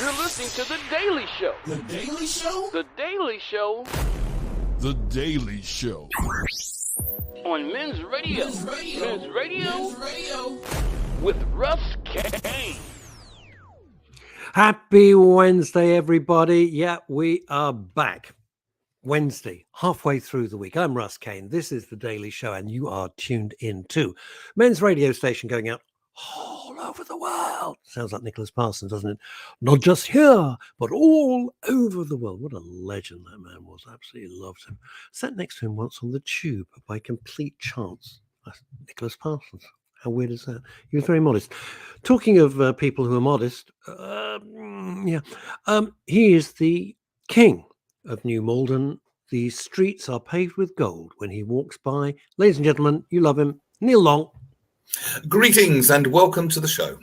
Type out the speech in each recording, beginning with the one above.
You're listening to The Daily Show. The Daily Show? The Daily Show. The Daily Show. On Men's Radio. Men's Radio. Men's Radio. Men's Radio. With Russ Kane. Happy Wednesday, everybody. Yeah, we are back. Wednesday, halfway through the week. I'm Russ Kane. This is The Daily Show, and you are tuned in to Men's Radio Station going out all over the world. Sounds like Nicholas Parsons, doesn't it? Not just here, but all over the world. What a legend that man was. I absolutely loved him. Sat next to him once on the tube by complete chance. That's Nicholas Parsons. How weird is that? He was very modest. Talking of people who are modest, he is the king of New Malden. The streets are paved with gold when he walks by. Ladies and gentlemen, you love him, Neil Long. Greetings and welcome to the show.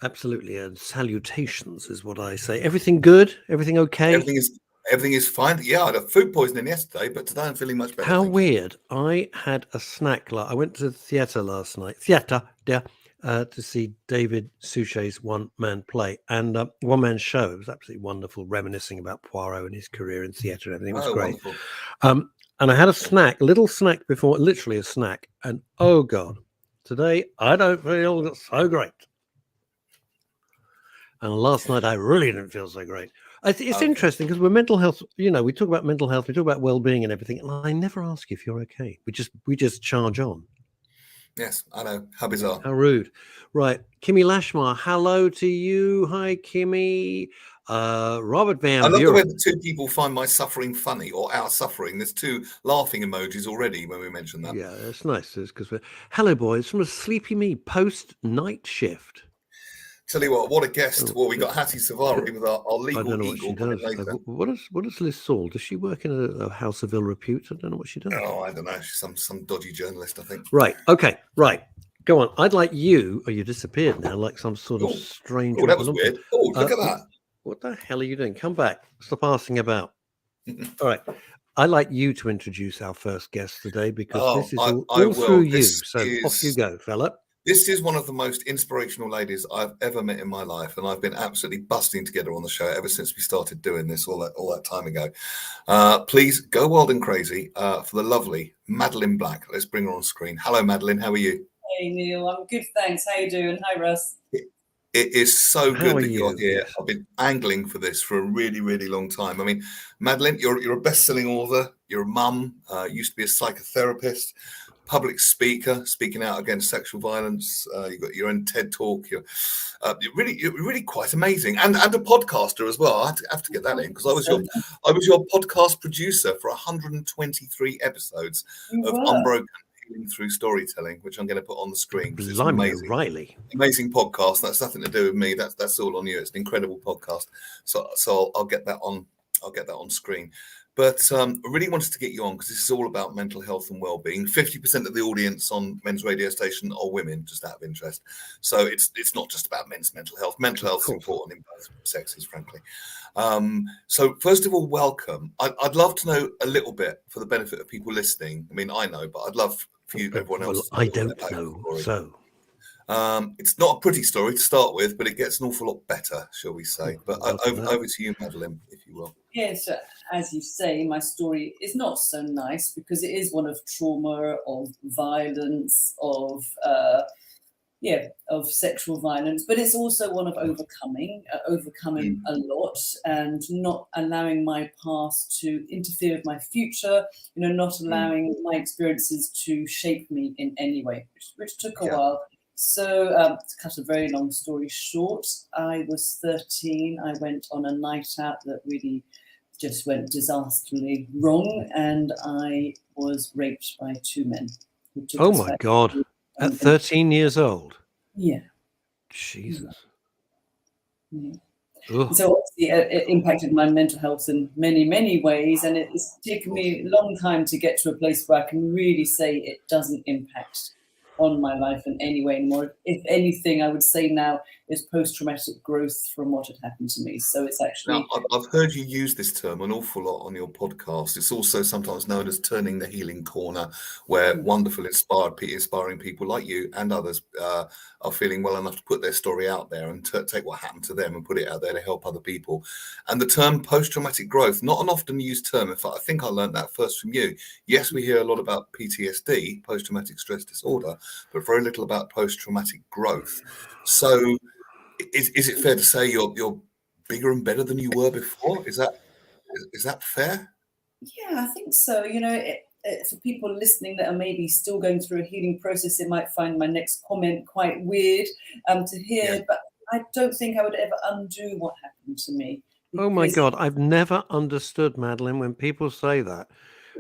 Absolutely, and salutations is what I say. Everything good? Everything okay? Everything is fine. Yeah, I had a food poisoning yesterday, but today I'm feeling much better. How weird. I had a snack. I went to the theatre last night. To see David Suchet's one-man play and one-man show. It was absolutely wonderful, reminiscing about Poirot and his career in theatre and everything. It was great. And I had a little snack before, literally a snack. And oh God, today I don't feel so great. And last night I really didn't feel so great. It's interesting because we're mental health. You know, we talk about mental health, we talk about well-being and everything, and I never ask you if you're okay. We just charge on. Yes, I know. How bizarre. How rude. Right. Kimmy Lashmar, hello to you. Hi, Kimmy. Robert Van I love the Buren. way the two people find my suffering funny or our suffering. There's two laughing emojis already when we mention that. Yeah, that's nice. Because hello, boys, from a sleepy me post-night shift. Tell you what a guest. Well, we got Hatti Suvari with our legal I don't know eagle. what she does. What does Liz Saul? Does she work in a house of ill repute? I don't know what she does. Oh, I don't know. She's some dodgy journalist, I think. Right. Okay. Right. Go on. I'd like you. Oh, you disappeared now, like some sort of strange. Oh, that was weird. Oh, look at that. What the hell are you doing? Come back. Stop asking about. All right. I'd like you to introduce our first guest today because this is all through you. So off you go, fella. This is one of the most inspirational ladies I've ever met in my life, and I've been absolutely busting to get her on the show ever since we started doing this all that time ago. Please go wild and crazy for the lovely Madeline Black. Let's bring her on screen. Hello, Madeline. How are you? Hey, Neil. I'm good, thanks. How you doing? Hi, Russ. It is so good that you're here. I've been angling for this for a really, really long time. I mean, Madeline, you're a best-selling author. You're a mum. Used to be a psychotherapist. Public speaker, speaking out against sexual violence. You've got your own TED talk. You're really quite amazing, and a podcaster as well. I have to get that in because I was your podcast producer for 123 episodes of Unbroken Healing Through Storytelling, which I'm going to put on the screen. It's amazing, amazing podcast. That's nothing to do with me. That's all on you. It's an incredible podcast. So I'll get that on. I'll get that on screen. But I really wanted to get you on because this is all about mental health and well-being. 50% of the audience on Men's Radio Station are women, just out of interest. So it's not just about men's mental health. Mental health is important in both sexes, frankly. So first of all, welcome. I'd love to know a little bit for the benefit of people listening. I mean, I know, but I'd love for you, everyone else. Well, I don't know, so. It's not a pretty story to start with, but it gets an awful lot better, shall we say. But over to you, Madeline, if you will. Yes, as you say, my story is not so nice because it is one of trauma, of violence, of sexual violence, but it's also one of overcoming a lot and not allowing my past to interfere with my future, not allowing my experiences to shape me in any way, which took a while. So to cut a very long story short, I was 13. I went on a night out that really just went disastrously wrong, and I was raped by two men. Oh my God! At 13 years old? Yeah. Jesus. Yeah. So obviously it impacted my mental health in many, many ways, and it's taken me a long time to get to a place where I can really say it doesn't impact on my life in any way anymore. If anything, I would say now is post-traumatic growth from what had happened to me. So it's actually... Now, I've heard you use this term an awful lot on your podcast. It's also sometimes known as turning the healing corner, where wonderful, inspiring people like you and others are feeling well enough to put their story out there and take what happened to them and put it out there to help other people. And the term post-traumatic growth, not an often used term. In fact, I think I learned that first from you. Yes, we hear a lot about PTSD, post-traumatic stress disorder, but very little about post-traumatic growth. So is it fair to say you're bigger and better than you were before? Is that fair? Yeah, I think so. You know, for people listening that are maybe still going through a healing process, it might find my next comment quite weird to hear, but I don't think I would ever undo what happened to me. Oh my God, I've never understood, Madeline, when people say that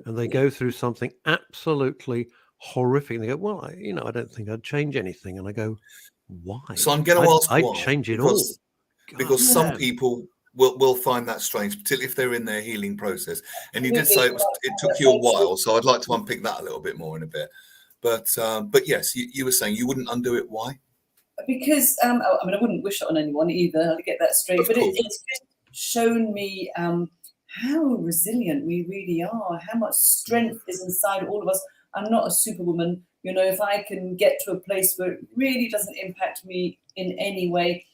and they go through something absolutely horrific. They go, well, I don't think I'd change anything. And I go, why? So I'm going to ask I'd why. change it all. Because some people will find that strange, particularly if they're in their healing process. And you did say it took you a while, so I'd like to unpick that a little bit more in a bit. But yes, you were saying you wouldn't undo it. Why? Because I wouldn't wish it on anyone either. I'll get that straight. But it's just shown me how resilient we really are, how much strength is inside all of us. I'm not a superwoman. You know, if I can get to a place where it really doesn't impact me in any way,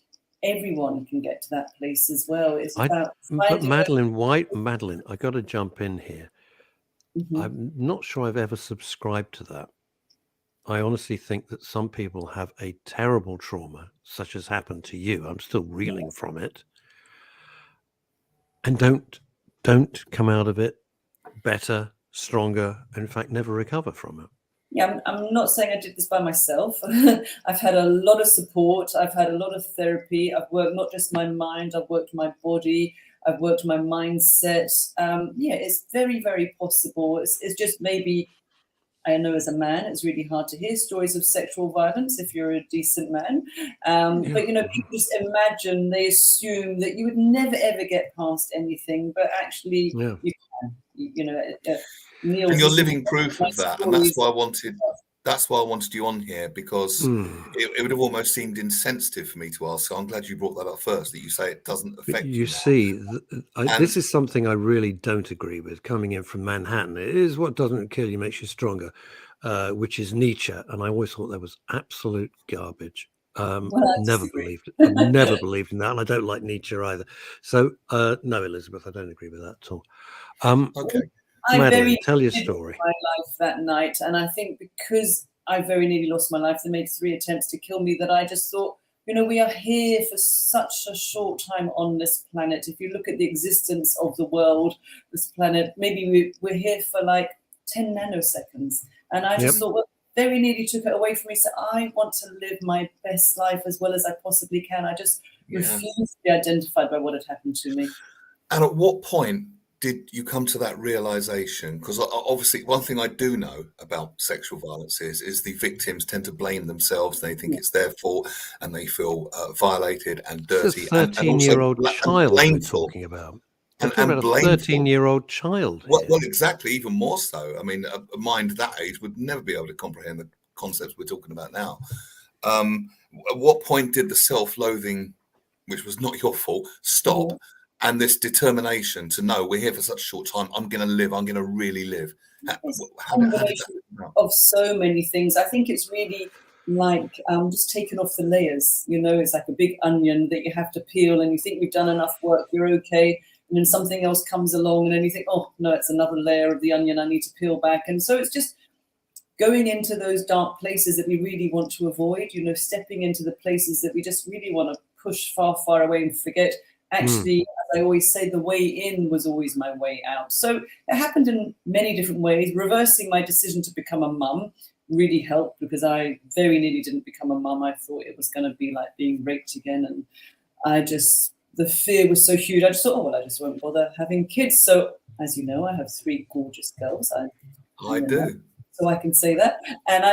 everyone can get to that place as well. It's about but Madeline, I got to jump in here. I'm not sure I've ever subscribed to that. I honestly think that some people have a terrible trauma, such as happened to you. I'm still reeling from it, and don't come out of it better, stronger, and in fact never recover from it. Yeah, I'm not saying I did this by myself. I've had a lot of support. I've had a lot of therapy. I've worked not just my mind, I've worked my body, I've worked my mindset. It's very, very possible. It's just maybe, I know as a man, it's really hard to hear stories of sexual violence if you're a decent man. But, you know, people just imagine, they assume that you would never, ever get past anything. But actually, you can. You know, Neil, and you're living proof of that, and that's why I wanted you on here, because it would have almost seemed insensitive for me to ask. So I'm glad you brought that up first, that you say it doesn't affect you. You see, this is something I really don't agree with. Coming in from Manhattan, it is what doesn't kill you makes you stronger, which is Nietzsche, and I always thought that was absolute garbage. Never believed it. I've never believed in that, and I don't like Nietzsche either. So no, Elizabeth, I don't agree with that at all. Okay. Madeline, tell your story. My life that night, and I think because I very nearly lost my life, they made 3 attempts to kill me, that I just thought, you know, we are here for such a short time on this planet. If you look at the existence of the world, this planet, maybe we're here for like 10 nanoseconds. And I just thought, well, very nearly took it away from me. So I want to live my best life as well as I possibly can. I just refuse to be identified by what had happened to me. And at what point did you come to that realization? Because obviously one thing I do know about sexual violence is the victims tend to blame themselves. They think it's their fault, and they feel violated and dirty. It's a 13-year-old child we're talking about. And a 13-year-old child. Well, exactly, even more so. I mean, a mind that age would never be able to comprehend the concepts we're talking about now. At what point did the self-loathing, which was not your fault, stop? And this determination to know we're here for such a short time, I'm going to live, I'm going to really live. How did that of so many things. I think it's really like just taking off the layers. You know, it's like a big onion that you have to peel, and you think you've done enough work, you're okay. And then something else comes along, and then you think, oh, no, it's another layer of the onion I need to peel back. And so it's just going into those dark places that we really want to avoid, you know, stepping into the places that we just really want to push far, far away and forget. Actually, as I always say, the way in was always my way out. So it happened in many different ways. Reversing my decision to become a mum really helped, because I very nearly didn't become a mum. I thought it was going to be like being raped again. And the fear was so huge. I just thought, oh, well, I just won't bother having kids. So, as you know, I have 3 gorgeous girls. I do. So I can say that. And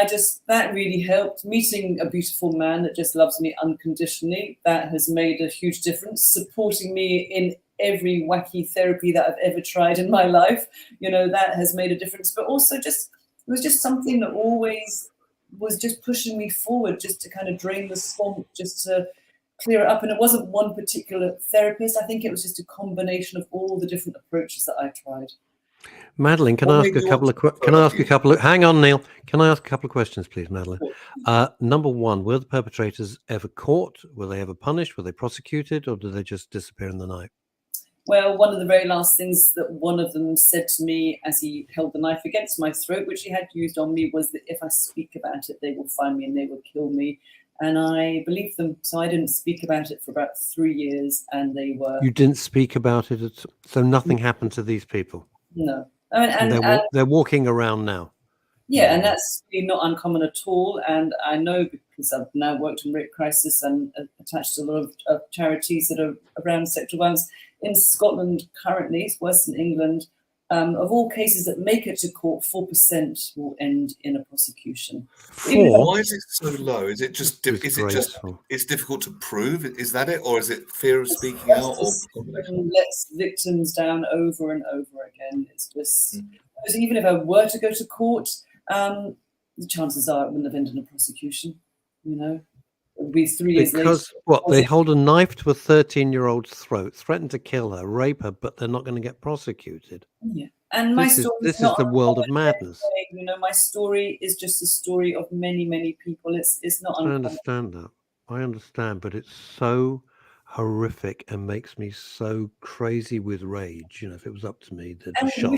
that really helped. Meeting a beautiful man that just loves me unconditionally, that has made a huge difference. Supporting me in every wacky therapy that I've ever tried in my life, you know, that has made a difference. But also it was just something that always was just pushing me forward, just to kind of drain the swamp, just to clear it up. And it wasn't one particular therapist. I think it was just a combination of all the different approaches that I tried. Madeline, can I ask a couple of hang on, Neil. Can I ask a couple of questions, please, Madeline? Number one, were the perpetrators ever caught? Were they ever punished? Were they prosecuted, or did they just disappear in the night? Well, one of the very last things that one of them said to me as he held the knife against my throat, which he had used on me, was that if I speak about it, they will find me and they will kill me. And I believed them, so I didn't speak about it for about 3 years, and they were... You didn't speak about it, so nothing happened to these people? No. They're walking around now. Yeah, and that's really not uncommon at all. And I know, because I've now worked in rape crisis and attached to a lot of charities that are around sexual violence in Scotland currently, it's worse than England. Of all cases that make it to court, 4% will end in a prosecution. 4? Why is it so low? Is it just it's difficult to prove? Is that it, or is it fear of speaking out? Or lets victims down over and over again. It's just even if I were to go to court, the chances are it wouldn't have ended in a prosecution. You know, it would be 3 years later. Because what, they hold a knife to a 13-year-old's throat, threaten to kill her, rape her, but they're not going to get prosecuted. Yeah, and my story. This is the world of madness. You know, my story is just a story of many, many people. It's not. I understand that. I understand, but it's so horrific and makes me so crazy with rage. You know, if it was up to me, they'd be shot.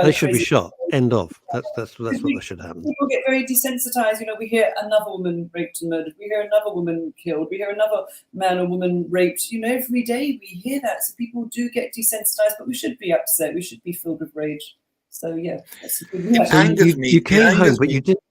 They should be shot. End of. That's what should happen. People get very desensitized. You know, we hear another woman raped and murdered. We hear another woman killed. We hear another man or woman raped. You know, every day we hear that. So people do get desensitized, but we should be upset. We should be filled with rage. So yeah, that's a good reaction. You came home, but you didn't.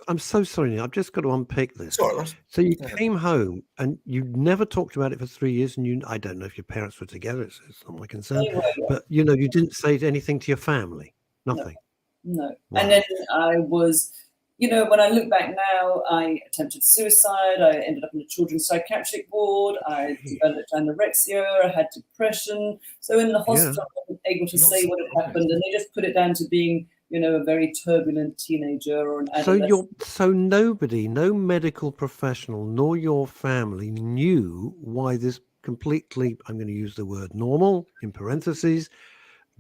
I'm so sorry, Neil. I've just got to unpick this. Sorry, so you came home and you never talked about it for 3 years, and I don't know if your parents were together. It's not my concern. But you know, you didn't say anything to your family. Nothing. No. Wow. And then I was, you know, when I look back now, I attempted suicide. I ended up in a children's psychiatric ward. I developed anorexia. I had depression. So in the hospital, I wasn't able to say what had happened, and they just put it down to being, you know, a very turbulent teenager or an adolescent. So nobody, no medical professional, nor your family knew why this completely, I'm going to use the word normal in parentheses,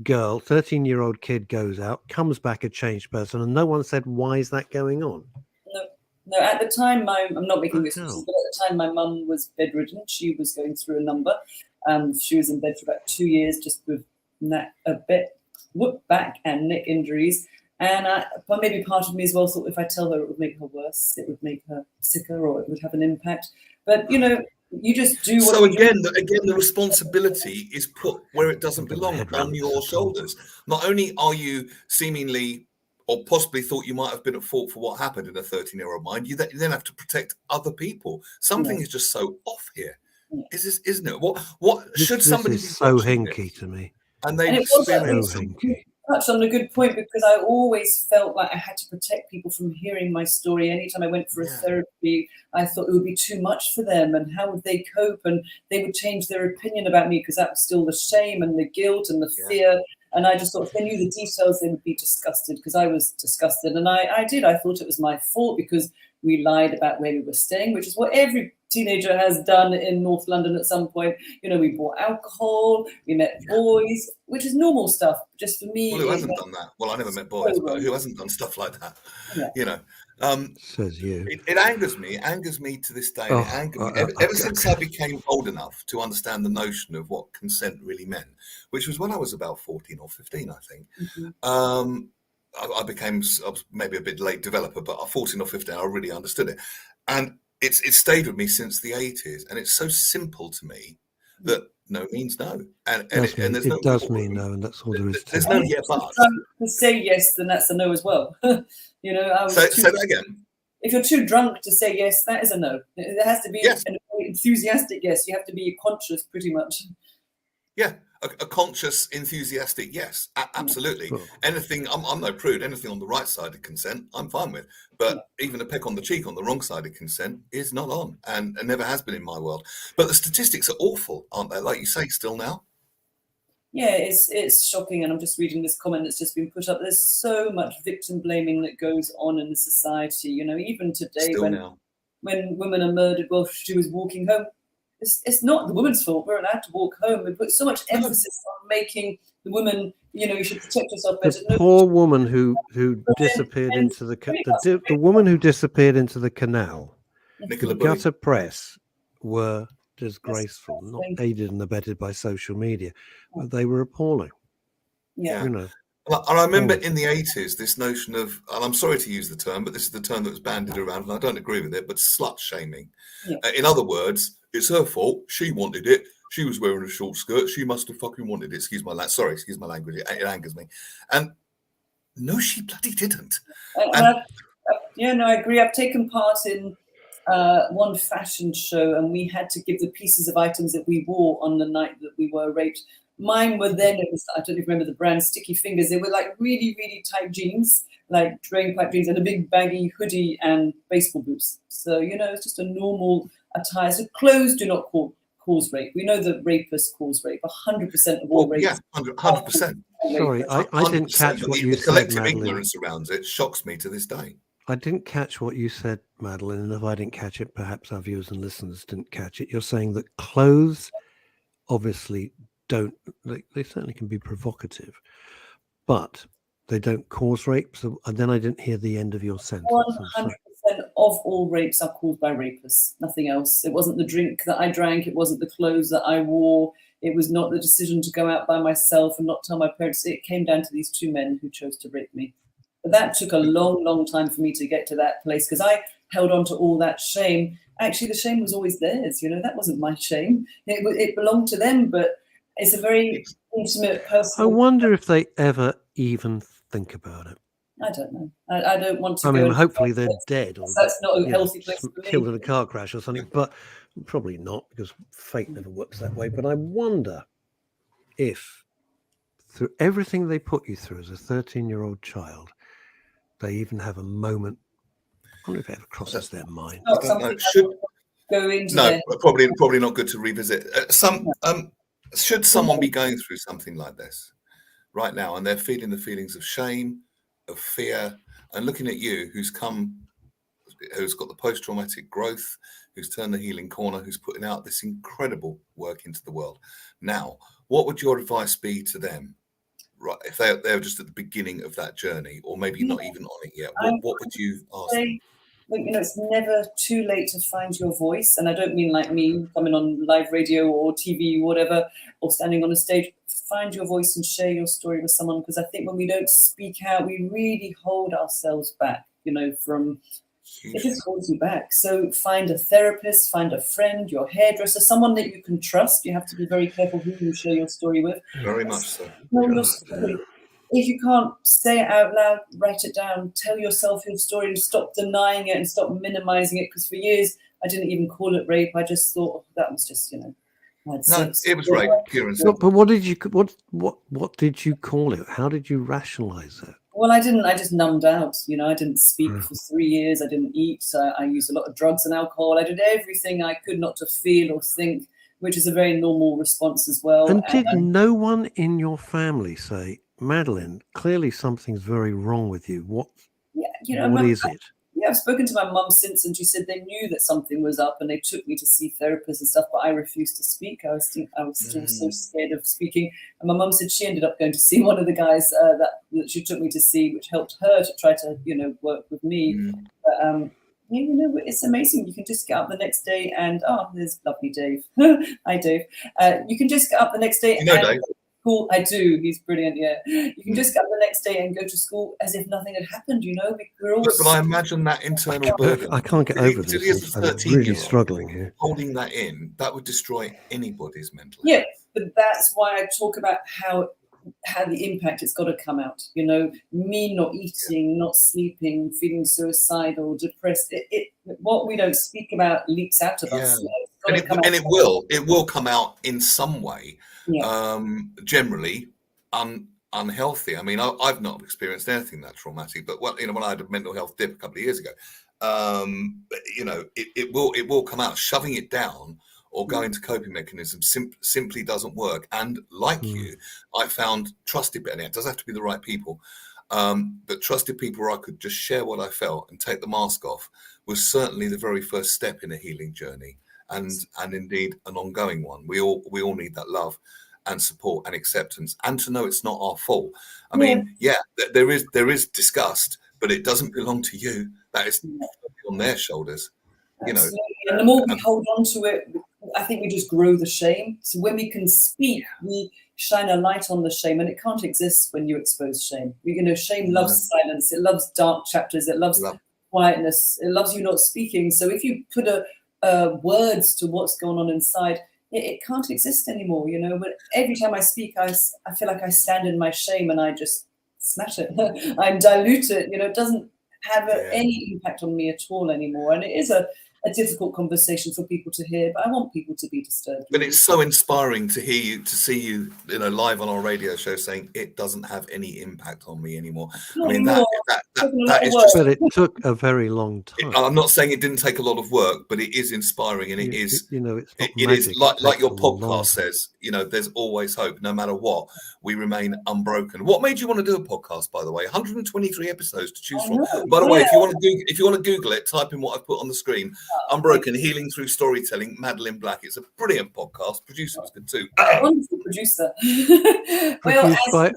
girl, 13-year-old kid goes out, comes back a changed person, and no one said, why is that going on? No. At the time, I'm not making this, but at the time, my mum was bedridden. She was going through a number. She was in bed for about 2 years, just with back and neck injuries. And maybe part of me as well thought if I tell her, it would make her worse, it would make her sicker, or it would have an impact. But, you know, you just do what so again, the responsibility is put where it doesn't belong, on your shoulders. Not only are you seemingly or possibly thought you might have been at fault for what happened in a 13-year-old mind, you then have to protect other people. Something is just so off here, isn't it? What should somebody? This is so hinky to me. And they experience hinky. Touched on a good point, because I always felt like I had to protect people from hearing my story. Anytime I went for a therapy, I thought it would be too much for them, and how would they cope, and they would change their opinion about me because that was still the shame and the guilt and the fear. And I just thought if they knew the details, they would be disgusted, because I was disgusted. And I did. I thought it was my fault because we lied about where we were staying, which is what every teenager has done in North London at some point. You know, we bought alcohol, we met boys, which is normal stuff. Just for me. Well, who hasn't done that? Well, I never met boys, but who hasn't done stuff like that? Yeah. You know, says you. It angers me. It angers me to this day. Ever since I became old enough to understand the notion of what consent really meant, which was when I was about 14 or 15, I think. Mm-hmm. I was maybe a bit late developer, but at 14 or 15, I really understood it. And it's stayed with me since the 80s. And it's so simple to me that no means no. And it does mean no, and that's all there is to it. There's no yeah, but. To say yes, then that's a no as well. You know, say that again. If you're too drunk to say yes, that is a no. There has to be an enthusiastic yes. You have to be conscious, pretty much. Yeah. A conscious, enthusiastic yes, absolutely. Cool. Anything, I'm no prude. Anything on the right side of consent, I'm fine with. But even a peck on the cheek on the wrong side of consent is not on, and never has been in my world. But the statistics are awful, aren't they? Like you say, still now. Yeah, it's shocking, and I'm just reading this comment that's just been put up. There's so much victim blaming that goes on in the society. Even today, when women are murdered while she was walking home, it's not the woman's fault. We're allowed to walk home. We put so much emphasis on making the woman. You should protect yourself better. The poor woman who disappeared into the woman who disappeared into the canal. The gutter press were disgraceful, not aided and abetted by social media, but they were appalling. Yeah. And I remember in the 80s, this notion of, and I'm sorry to use the term, but this is the term that was bandied around, and I don't agree with it, but slut shaming. Yeah. In other words, it's her fault. She wanted it. She was wearing a short skirt. She must have fucking wanted it. Excuse my language. It angers me. And no, she bloody didn't. I agree. I've taken part in one fashion show, and we had to give the pieces of items that we wore on the night that we were raped. Mine were then, I don't even remember the brand, Sticky Fingers. They were like really, really tight jeans, like drain pipe jeans, and a big baggy hoodie and baseball boots. So, it's just a normal attire. So clothes do not cause rape. We know that rapists cause rape. 100% of all rape. Yeah, 100%. Sorry, I didn't catch what you said, collective Madeline. ignorance around it shocks me to this day. I didn't catch what you said, Madeline, and if I didn't catch it, perhaps our viewers and listeners didn't catch it. You're saying that clothes obviously don't, they certainly can be provocative, but they don't cause rape. So, and then I didn't hear the end of your sentence. 100% of all rapes are caused by rapists, nothing else. It wasn't the drink that I drank. It wasn't the clothes that I wore. It was not the decision to go out by myself and not tell my parents. It came down to these two men who chose to rape me. But that took a long, long time for me to get to that place, because I held on to all that shame. Actually, the shame was always theirs. That wasn't my shame. It belonged to them, but it's a very intimate, personal. I wonder if they ever even think about it. I don't know. I don't want to. I mean, hopefully they're dead, or that's not a healthy place to be. Killed in a car crash or something, but probably not, because fate never works that way. But I wonder if, through everything they put you through as a 13-year-old child, they even have a moment. I wonder if it ever crosses their mind. Probably not good to revisit. Should someone be going through something like this right now, and they're feeling the feelings of shame, of fear, and looking at you, who's got the post-traumatic growth, who's turned the healing corner, who's putting out this incredible work into the world. Now, what would your advice be to them? Right, if they're just at the beginning of that journey, or maybe not even on it yet, what would you ask them? It's never too late to find your voice. And I don't mean like me coming on live radio or TV, whatever, or standing on a stage. Find your voice and share your story with someone, because I think when we don't speak out, we really hold ourselves back, from... It just holds you back. So find a therapist, find a friend, your hairdresser, someone that you can trust. You have to be very careful who you share your story with. Very much so. Tell your story. If you can't say it out loud, write it down. Tell yourself your story and stop denying it and stop minimizing it. Because for years, I didn't even call it rape. I just thought that was just, No, it was rape, pure and simple. But what did you call it? How did you rationalize it? Well, I didn't. I just numbed out. I didn't speak for 3 years. I didn't eat. I used a lot of drugs and alcohol. I did everything I could not to feel or think, which is a very normal response as well. And did no one in your family say, Madeline, clearly something's very wrong with you? What is it? Yeah, I've spoken to my mum since, and she said they knew that something was up, and they took me to see therapists and stuff, but I refused to speak. I was still so scared of speaking. And my mum said she ended up going to see one of the guys that she took me to see, which helped her to try to, work with me. But, it's amazing. You can just get up the next day and, there's lovely Dave. Hi, Dave. You can just get up the next day. Dave? School. I do. He's brilliant. Yeah, you can just get up the next day and go to school as if nothing had happened. We're all. But I imagine that internal burden. I can't get over this. I'm really struggling here. Holding that in, that would destroy anybody's mental health. Yeah, but that's why I talk about how the impact it's got to come out. Me not eating, not sleeping, feeling suicidal, depressed. What we don't speak about leaks out of us. And it will come out in some way. Yeah. Generally unhealthy. I mean, I've not experienced anything that traumatic, but when I had a mental health dip a couple of years ago, it will come out. Shoving it down or go into coping mechanisms simply doesn't work. And like you, I found trusted, and it doesn't have to be the right people, but trusted people where I could just share what I felt and take the mask off was certainly the very first step in a healing journey, and indeed an ongoing one. We all need that love and support and acceptance, and to know it's not our fault. I mean, there is disgust, but it doesn't belong to you. That is on their shoulders. Absolutely. And the more we hold on to it, I think we just grow the shame. So when we can speak, we shine a light on the shame, and it can't exist when you expose shame. Shame loves silence. It loves dark chapters. It loves quietness. It loves you not speaking. So if you put words to what's going on inside, it can't exist anymore, But every time I speak, I feel like I stand in my shame and I just smash it. I dilute it. It doesn't have any impact on me at all anymore. And it is a difficult conversation for people to hear, but I want people to be disturbed. But it's so inspiring to hear you, to see you, live on our radio show saying it doesn't have any impact on me anymore. Not I mean, anymore. that is just. But it took a very long time. I'm not saying it didn't take a lot of work, but it is inspiring, and it is. It's not it magic. is like your podcast says. There's always hope, no matter what. We remain unbroken. What made you want to do a podcast, by the way? 123 episodes to choose from. By the way, if you want to Google it, type in what I've put on the screen. Unbroken, Healing Through Storytelling, Madeline Black. It's a brilliant podcast. Producer was good too. Wonderful producer.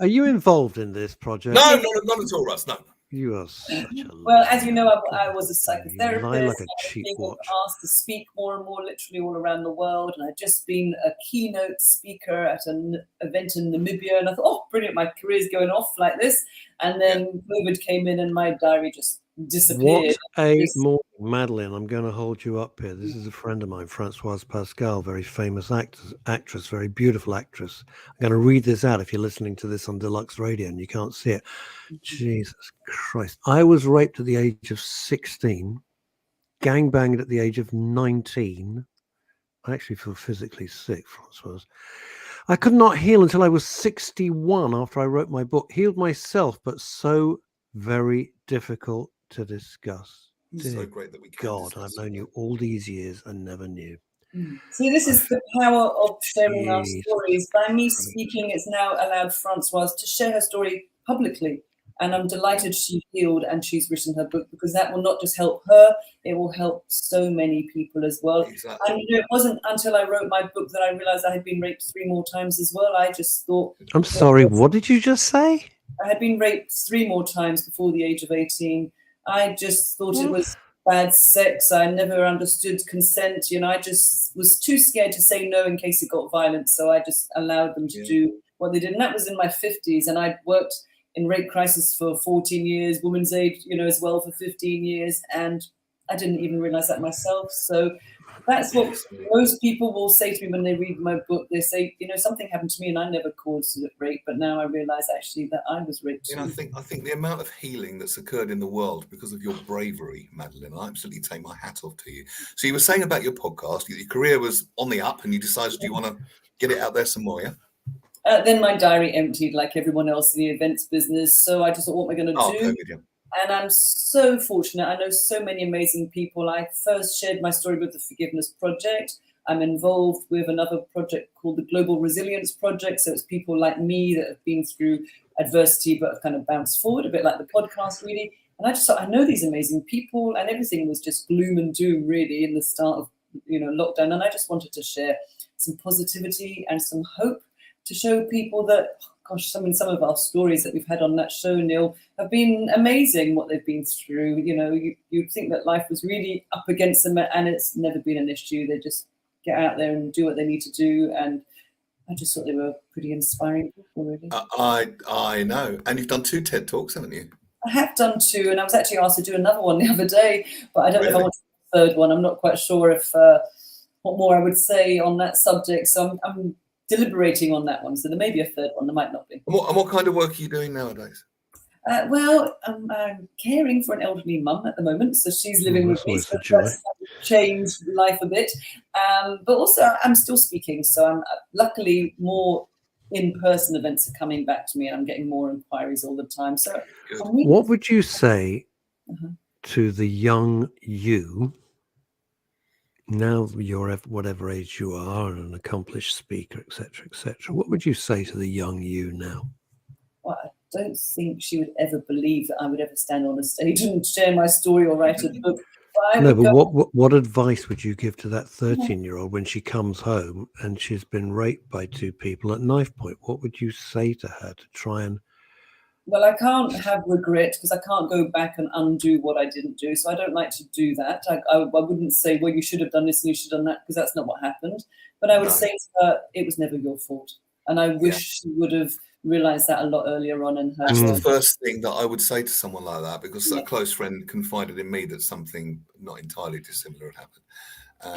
Are you involved in this project? No, not at all, Russ. No. You are such a well, as you know, I was a psychotherapist. Lie like a I was cheap being watch. asked to speak more and more, literally all around the world. And I'd just been a keynote speaker at an event in Namibia. And I thought, oh, brilliant, my career's going off like this. And then COVID came in and my diary just disappeared. What a morning, Madeline. I'm going to hold you up here. This is a friend of mine, Françoise Pascal, very famous actress, very beautiful actress. I'm going to read this out if you're listening to this on Deluxe Radio and you can't see it. Jesus Christ. I was raped at the age of 16, gangbanged at the age of 19. I actually feel physically sick, Françoise. I could not heal until I was 61 after I wrote my book. Healed myself, but so very difficult to discuss. So great that we can. God, I've known you all these years and never knew. See, this is the power of sharing our stories. By me speaking, it's now allowed Françoise to share her story publicly. And I'm delighted she healed and she's written her book, because that will not just help her, it will help so many people as well. Exactly. And it wasn't until I wrote my book that I realized I had been raped 3 more times as well. I just thought... I'm sorry, what did you just say? I had been raped 3 more times before the age of 18. I just thought it was bad sex. I never understood consent. I just was too scared to say no in case it got violent. So I just allowed them to do what they did. And that was in my 50s. And I'd worked in rape crisis for 14 years, women's aid, as well for 15 years. And I didn't even realize that myself. So that's what most people will say to me when they read my book. They say, something happened to me and I never caused rape, but now I realize actually that I was raped too. I think the amount of healing that's occurred in the world because of your bravery, Madeline, I absolutely take my hat off to you. So you were saying about your podcast, your career was on the up and you decided you want to get it out there some more, yeah? Then my diary emptied like everyone else in the events business. So I just thought, what am I going to do? COVID, yeah. And I'm so fortunate. I know so many amazing people. I first shared my story with the Forgiveness Project. I'm involved with another project called the Global Resilience Project. So it's people like me that have been through adversity but have kind of bounced forward, a bit like the podcast, really. And I just thought, I know these amazing people, and everything was just gloom and doom, really, in the start of lockdown. And I just wanted to share some positivity and some hope to show people that, some of our stories that we've had on that show, Neil, have been amazing, what they've been through. You'd think that life was really up against them, and it's never been an issue. They just get out there and do what they need to do. And I just thought they were pretty inspiring people, really. I know. And you've done 2 TED Talks, haven't you? I have done 2, and I was actually asked to do another one the other day, but I don't know if I want to do a 3rd one. I'm not quite sure if what more I would say on that subject. So I'm deliberating on that one. So there may be a 3rd one, there might not be. And what kind of work are you doing nowadays? I'm caring for an elderly mum at the moment, so she's living with me. So that's changed life a bit. But also, I'm still speaking, so I'm luckily more in-person events are coming back to me, and I'm getting more inquiries all the time. So, what would you say to the young you Now you're whatever age you are, an accomplished speaker, etc., etc. What would you say to the young you now? Well, I don't think she would ever believe that I would ever stand on a stage and share my story or write a book. But what advice would you give to that 13-year-old when she comes home and she's been raped by two people at knife point? What would you say to her to try and... Well, I can't have regret because I can't go back and undo what I didn't do. So I don't like to do that. I wouldn't say, well, you should have done this and you should have done that, because that's not what happened. But I would say to her, it was never your fault. And I wish she would have realised that a lot earlier on in her That's life. the first thing that I would say to someone like that, because a close friend confided in me that something not entirely dissimilar had happened.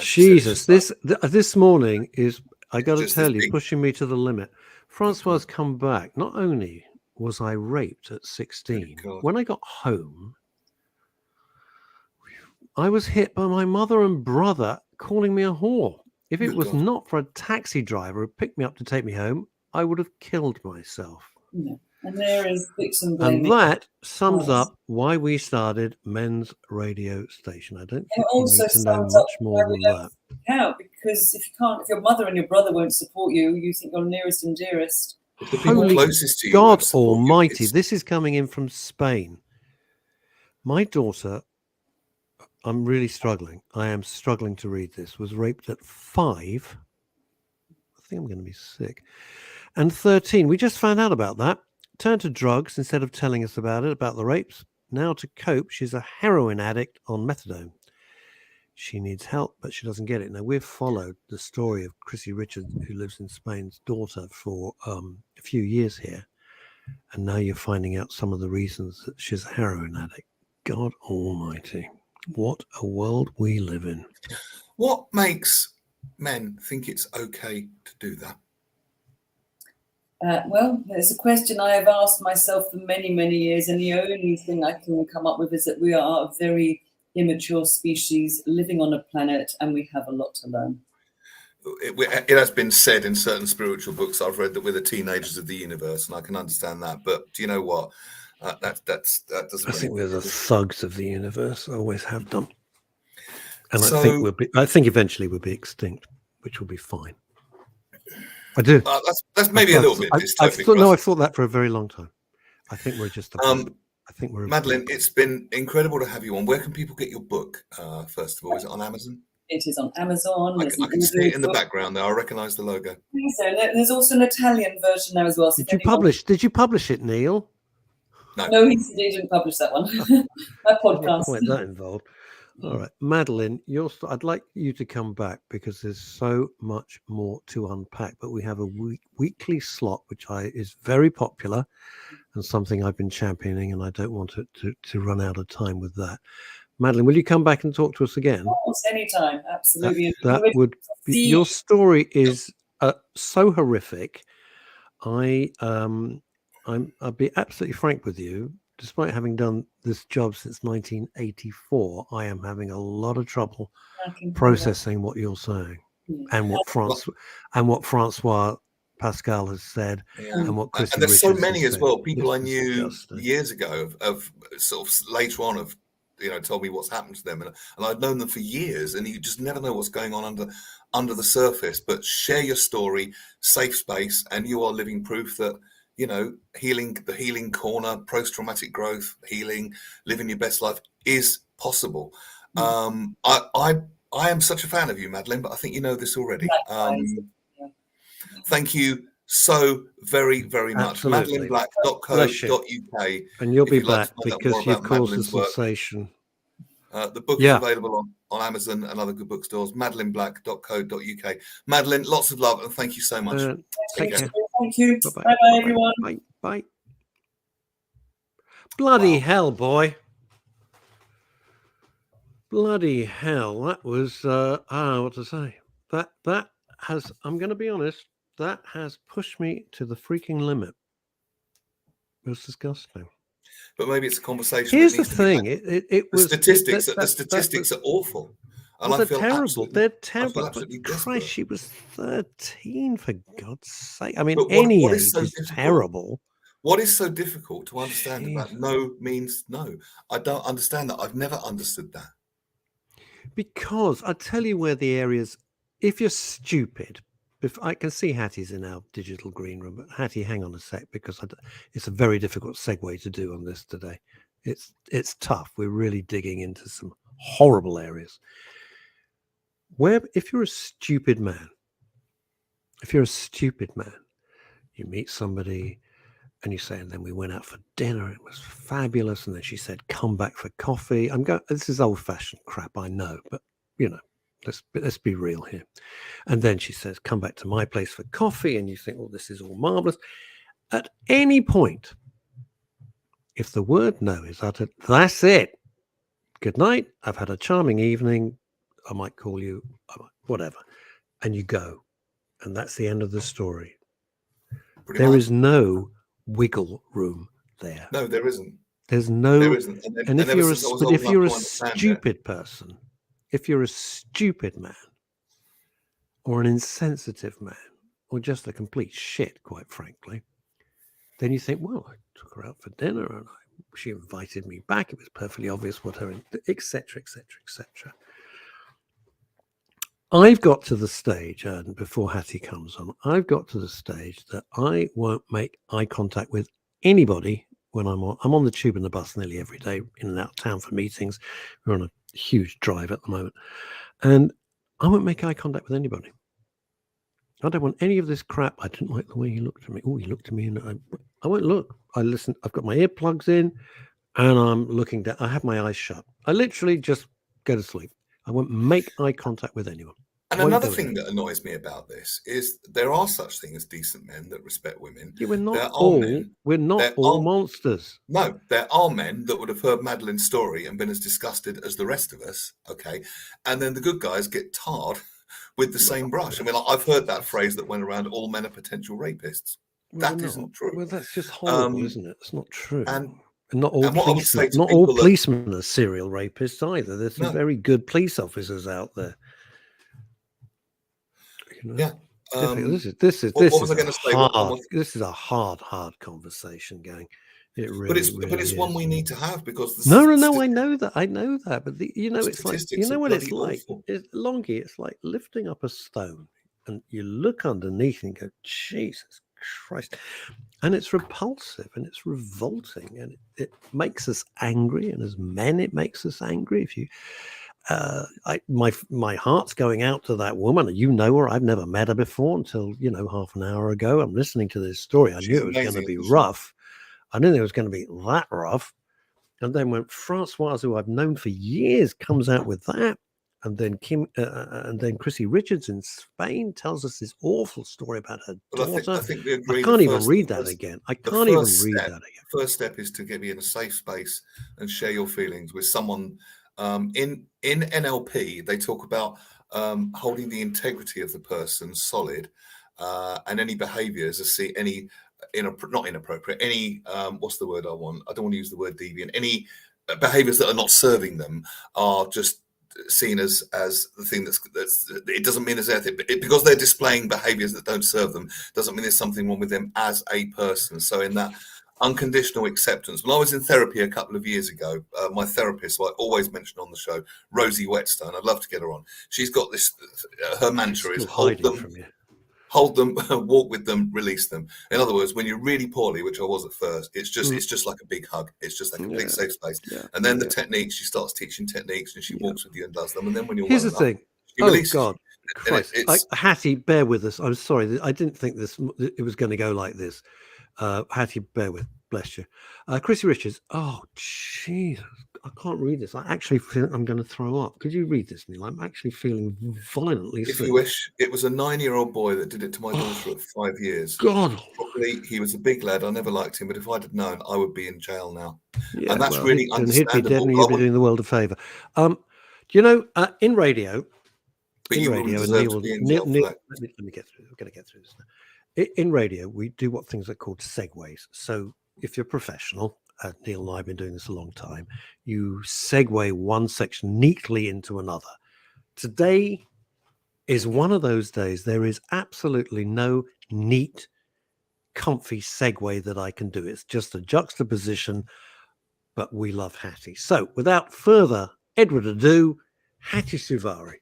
Jesus, this morning is, I got to tell you, pushing me to the limit. Francois come back. Not only was I raped at 16, when I got home, I was hit by my mother and brother calling me a whore. If it was not for a taxi driver who picked me up to take me home, I would have killed myself. Yeah. And there is victim blaming. And that sums up why we started Men's Radio Station. I don't think you need to know much more than that. Yeah, because if your mother and your brother won't support you, you think you're nearest and dearest. Holy God Almighty! This is coming in from Spain. My daughter, I'm really struggling. I am struggling to read this. Was raped at 5. I think I'm going to be sick. And 13. We just found out about that. Turned to drugs instead of telling us about the rapes. Now to cope, she's a heroin addict on methadone. She needs help, but she doesn't get it. Now, we've followed the story of Chrissy Richards, who lives in Spain's daughter, for a few years here. And now you're finding out some of the reasons that she's a heroin addict. God Almighty. What a world we live in. What makes men think it's okay to do that? Well, it's a question I have asked myself for many, many years, and the only thing I can come up with is that we are a very immature species living on a planet, and we have a lot to learn. It has been said in certain spiritual books I've read that we're the teenagers of the universe, and I can understand that. But do you know what? That doesn't. I think we're the thugs of the universe. I always have done, and I think eventually we'll be extinct, which will be fine. I do. That's maybe a little bit dystopic. I've thought that for a very long time. I think we're just. I think we're. Madeline, it's been incredible to have you on. Where can people get your book? First of all, is it on Amazon? It is on Amazon. I can see it in the background there. I recognise the logo. So there's also an Italian version now as well. So Did you publish it, Neil? No, he didn't publish that one. My podcast. Quite that involved. All right, Madeline, I'd like you to come back because there's so much more to unpack. But we have a weekly slot which is very popular and something I've been championing, and I don't want it to run out of time with that. Madeline, will you come back and talk to us again? Of course, anytime, absolutely. That would be, your story is so horrific. I'll be absolutely frank with you. Despite having done this job since 1984, I am having a lot of trouble processing what you're saying and what Francois Pascal has said and what Chrissy and there's Richards so many as said. well. People I knew years ago of sort of later on have told me what's happened to them, and I'd known them for years, and you just never know what's going on under the surface. But share your story, safe space, and you are living proof that. The healing corner, post-traumatic growth, healing, living your best life is possible. I am such a fan of you, Madeline, but I think you know this already. Thank you so very, very much. MadelineBlack.co.uk. And you'll be back because you've caused a sensation. The book is available on Amazon and other good bookstores. MadelineBlack.co.uk. Madeline, lots of love and thank you so much. Take care. Thank you. Bye-bye, everyone. Bye. Bloody hell, boy. Bloody hell. That was, I don't know what to say. That has, I'm going to be honest, that has pushed me to the freaking limit. It was disgusting. But maybe it's a conversation. Here's the thing. It was the statistics are awful. And they're terrible. They're terrible. But Christ, she was 13, for God's sake. I mean, any age is terrible. What is so difficult to understand about no means no? I don't understand that. I've never understood that. Because I'll tell you where the areas, if you're stupid, if I can see Hattie's in our digital green room, but Hattie, hang on a sec, because it's a very difficult segue to do on this today. It's tough. We're really digging into some horrible areas. Where, if you're a stupid man, you meet somebody and you say, and then we went out for dinner, it was fabulous, and then she said, come back for coffee. This is old-fashioned crap, I know, but let's be real here. And then she says, come back to my place for coffee, and you think, well, this is all marvelous. At any point, if the word no is uttered, that's it. Good night. I've had a charming evening. I might call you, whatever. And you go. And that's the end of the story. There is no wiggle room there. No, there isn't. There's no. There isn't. And if you're a stupid person, if you're a stupid man, or an insensitive man, or just a complete shit, quite frankly, then you think, well, I took her out for dinner and she invited me back. It was perfectly obvious what her, etc., etc., etc. I've got to the stage, and before Hattie comes on, I've got to the stage that I won't make eye contact with anybody when I'm on the tube and the bus nearly every day, in and out of town for meetings. We're on a huge drive at the moment. And I won't make eye contact with anybody. I don't want any of this crap. I didn't like the way he looked at me. Oh, he looked at me, and I won't look. I listen. I've got my earplugs in, and I'm looking down. I have my eyes shut. I literally just go to sleep. I won't make eye contact with anyone. And another thing that annoys me about this is there are such things as decent men that respect women. Yeah, we're not all monsters. No, there are men that would have heard Madeline's story and been as disgusted as the rest of us. Okay. And then the good guys get tarred with the same brush. I mean, I've heard that phrase that went around, all men are potential rapists. Well, that isn't true. Well, that's just horrible, isn't it? It's not true. And not all policemen are serial rapists either. There's some very good police officers out there. You know? Yeah. This is a hard conversation going. It really, but it's one we need to have because no. I know that. But it's like, you know what it's like. Longie, it's like lifting up a stone, and you look underneath and go, Jesus Christ, and it's repulsive and it's revolting and it makes us angry. And as men, it makes us angry. If you. My heart's going out to that woman. You know her. I've never met her before until half an hour ago. I'm listening to this story. I knew it was going to be rough. I didn't think it was going to be that rough. And then when Francoise, who I've known for years, comes out with that, and then Chrissy Richards in Spain tells us this awful story about her daughter. I think we agree. I can't even read that again. First step is to get you in a safe space and share your feelings with someone. In NLP, they talk about holding the integrity of the person solid, and any behaviours not inappropriate. Any what's the word I want? I don't want to use the word deviant. Any behaviours that are not serving them are just seen as the thing that's it doesn't mean there's anything, because they're displaying behaviours that don't serve them doesn't mean there's something wrong with them as a person. So in that unconditional acceptance. When I was in therapy a couple of years ago, my therapist, who I always mention on the show, Rosie Whetstone, I'd love to get her on. She's got this, her mantra is hold them, walk with them, release them. In other words, when you're really poorly, which I was at first, it's just like a big hug. It's just like a big safe space. Yeah. And then the techniques, she starts teaching techniques and she walks with you and does them. And then when you're here's the thing. God. Hattie, bear with us. I'm sorry. I didn't think it was going to go like this. Hattie, bear with, bless you. Chrissy Richards. Oh, Jesus, I can't read this. I actually feel I'm going to throw up. Could you read this, Neil? I'm actually feeling violently sick. If you wish, it was a 9-year-old boy that did it to my daughter at 5 years. God, probably he was a big lad. I never liked him, but if I'd have known, I would be in jail now. Yeah, and that's really understandable. He'd be dead, and you'd be doing the world a favour. In radio. But you wouldn't deserve to be in jail for that. Let me get through. We're going to get through this now. In radio, we do what things are called segues. So if you're professional, Neil and I have been doing this a long time, you segue one section neatly into another. Today is one of those days. There is absolutely no neat, comfy segue that I can do. It's just a juxtaposition, but we love Hattie. So without further ado, Hatti Suvari.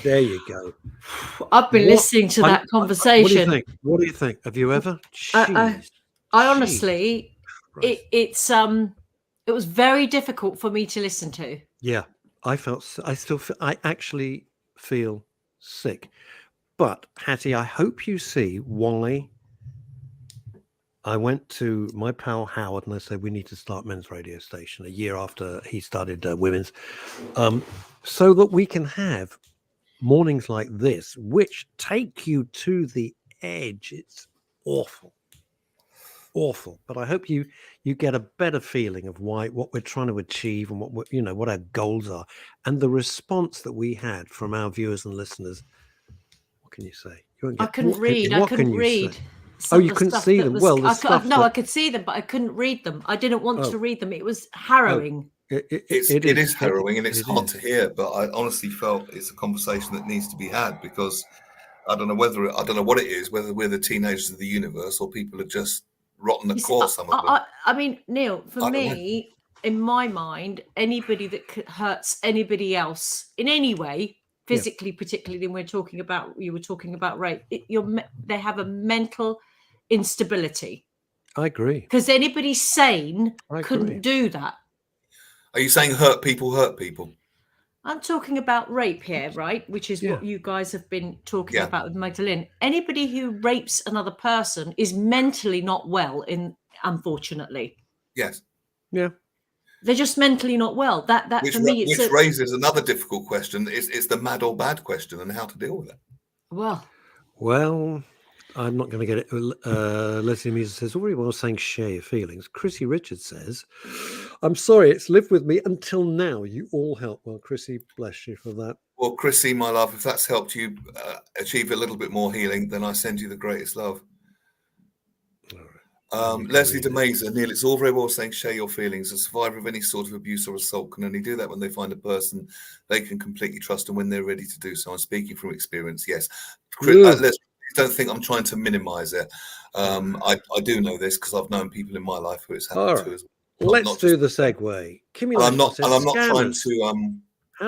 There you go. I've been listening to that conversation. What do you think? What do you think? Have you ever? I honestly, it was very difficult for me to listen to. Yeah, I actually feel sick. But Hattie, I hope you see why I went to my pal Howard and I said we need to start men's radio station a year after he started women's, so that we can have mornings like this, which take you to the edge. It's awful. But I hope you get a better feeling of what we're trying to achieve and what our goals are, and the response that we had from our viewers and listeners. What can you say? I couldn't read. I couldn't read. Oh, you couldn't see them. I could see them, but I couldn't read them. I didn't want to read them. It was harrowing. It is harrowing, and it's hard to hear. But I honestly felt it's a conversation that needs to be had, because I don't know what it is, whether we're the teenagers of the universe or people are just rotten the core. Some of them. I mean, Neil, for me, in my mind, anybody that hurts anybody else in any way, physically, particularly when you were talking about rape, they have a mental instability. I agree. Because anybody sane couldn't do that. Are you saying hurt people? I'm talking about rape here, right? Which is what you guys have been talking about with Magdalene. Anybody who rapes another person is mentally not well, unfortunately. Yes. Yeah. They're just mentally not well. That for me, which raises another difficult question. It's the mad or bad question, and how to deal with it. Well, I'm not going to get it. Leslie Meason says, already while saying share your feelings. Chrissy Richards says, I'm sorry, it's lived with me until now. You all help. Well, Chrissy, bless you for that. Well, Chrissy, my love, if that's helped you achieve a little bit more healing, then I send you the greatest love. Leslie DeMazer, Neil, it's all very well saying share your feelings. A survivor of any sort of abuse or assault can only do that when they find a person they can completely trust and when they're ready to do so. I'm speaking from experience, yes. Leslie, don't think I'm trying to minimize it. I do know this because I've known people in my life who it's happened to as well. Let's do the segue. I'm not trying to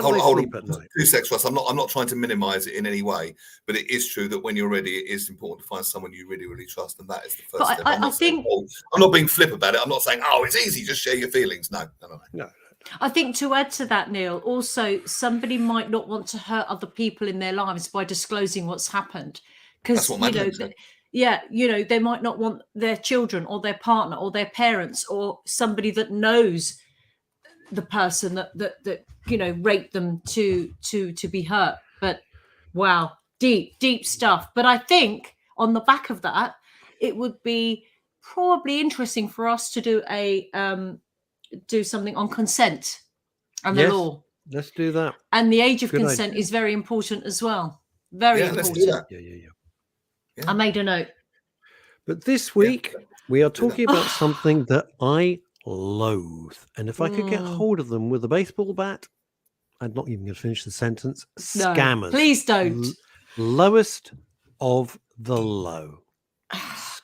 hold on 2 seconds, Russ. I'm not trying to minimize it in any way, but it is true that when you're ready, it is important to find someone you really, really trust, and that is the first step. I'm not being flip about it. I'm not saying, it's easy, just share your feelings. No. I think to add to that, Neil, also somebody might not want to hurt other people in their lives by disclosing what's happened, because they might not want their children or their partner or their parents or somebody that knows the person that raped them to be hurt. But wow, deep stuff. But I think on the back of that, it would be probably interesting for us to do something on consent and the law. Let's do that. And the age of consent is very important as well. Very important. Let's do that. Yeah. I made a note. But this week we are talking about something that I loathe, and if I could get hold of them with a baseball bat, I'm not even going to finish the sentence. Scammers. No, please don't. Lowest of the low.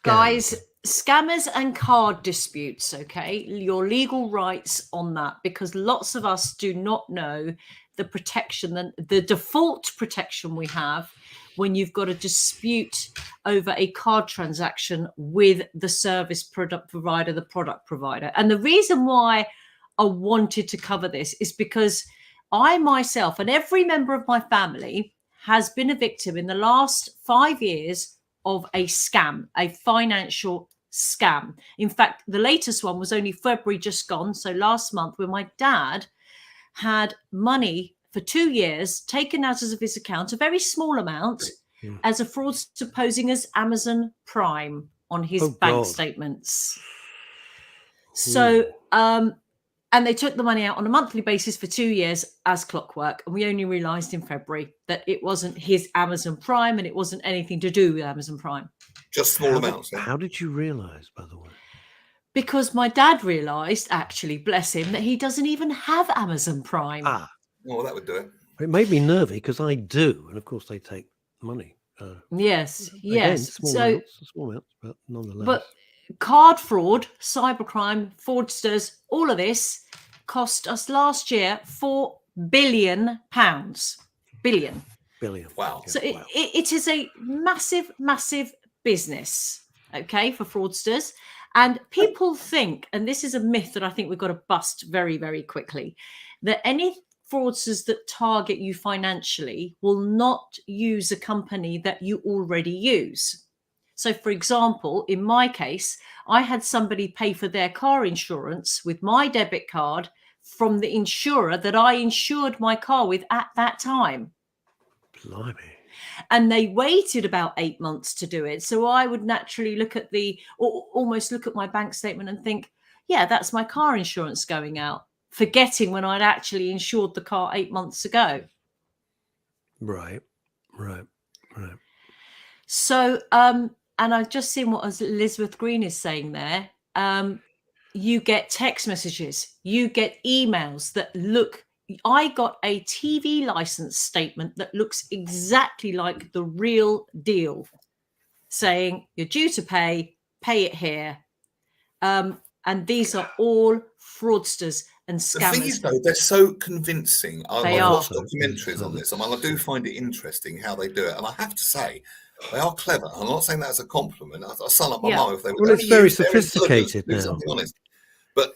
Guys, scammers and card disputes, okay? Your legal rights on that, because lots of us do not know the protection, the default protection we have when you've got a dispute over a card transaction with the service product provider. And the reason why I wanted to cover this is because I myself and every member of my family has been a victim in the last 5 years of a scam, a financial scam. In fact, the latest one was only February just gone. So last month, when my dad had money for 2 years taken out of his account, a very small amount, as a fraudster posing as Amazon Prime on his bank statements. So, and they took the money out on a monthly basis for 2 years as clockwork. And we only realized in February that it wasn't his Amazon Prime and it wasn't anything to do with Amazon Prime. Just small amounts. How did you realize, by the way? Because my dad realized, actually, bless him, that he doesn't even have Amazon Prime. Well, that would do it. It made me nervy because I do. And of course, they take money. Yes. Again, small amounts, but nonetheless. But card fraud, cybercrime, fraudsters, all of this cost us last year billion pounds. Billion. Wow. So it is a massive, massive business, okay, for fraudsters. And people think, and this is a myth that I think we've got to bust very, very quickly, that any fraudsters that target you financially will not use a company that you already use. So, for example, in my case, I had somebody pay for their car insurance with my debit card from the insurer that I insured my car with at that time. Blimey. And they waited about 8 months to do it. So I would naturally look at almost look at my bank statement and think, yeah, that's my car insurance going out, forgetting when I'd actually insured the car 8 months ago. Right. So, and I've just seen what Elizabeth Green is saying there. You get text messages, you get emails that look. I got a TV license statement that looks exactly like the real deal, saying you're due to pay it here. And these are all fraudsters and scammers. The thing is, though, they're so convincing. I've watched documentaries on this. I mean, I do find it interesting how they do it. And I have to say, they are clever. I'm not saying that as a compliment. I sound like my mum if they were. Well, it's very sophisticated now. Honest. But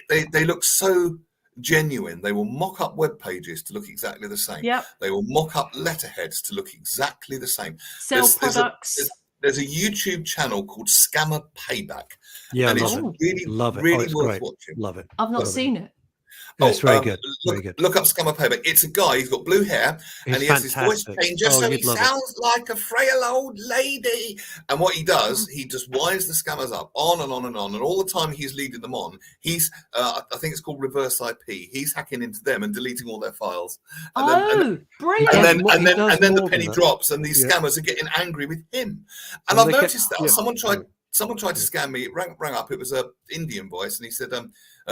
they look so genuine. They will mock up web pages to look exactly the same. Yep. They will mock up letterheads to look exactly the same. Sell products. There's a YouTube channel called Scammer Payback. Yeah, and it's really worth watching. Love it. I've not seen it. It's very good. Very good. Look up Scammer Payback. It's a guy. He's got blue hair, and he has this voice changer, so he sounds like a frail old lady. And what he does, he just winds the scammers up on and on and on. And all the time he's leading them on, he's I think it's called reverse IP. He's hacking into them and deleting all their files. And brilliant! And then the penny drops, and these scammers are getting angry with him. And I've noticed that someone tried to scam me. It rang up. It was an Indian voice, and he said,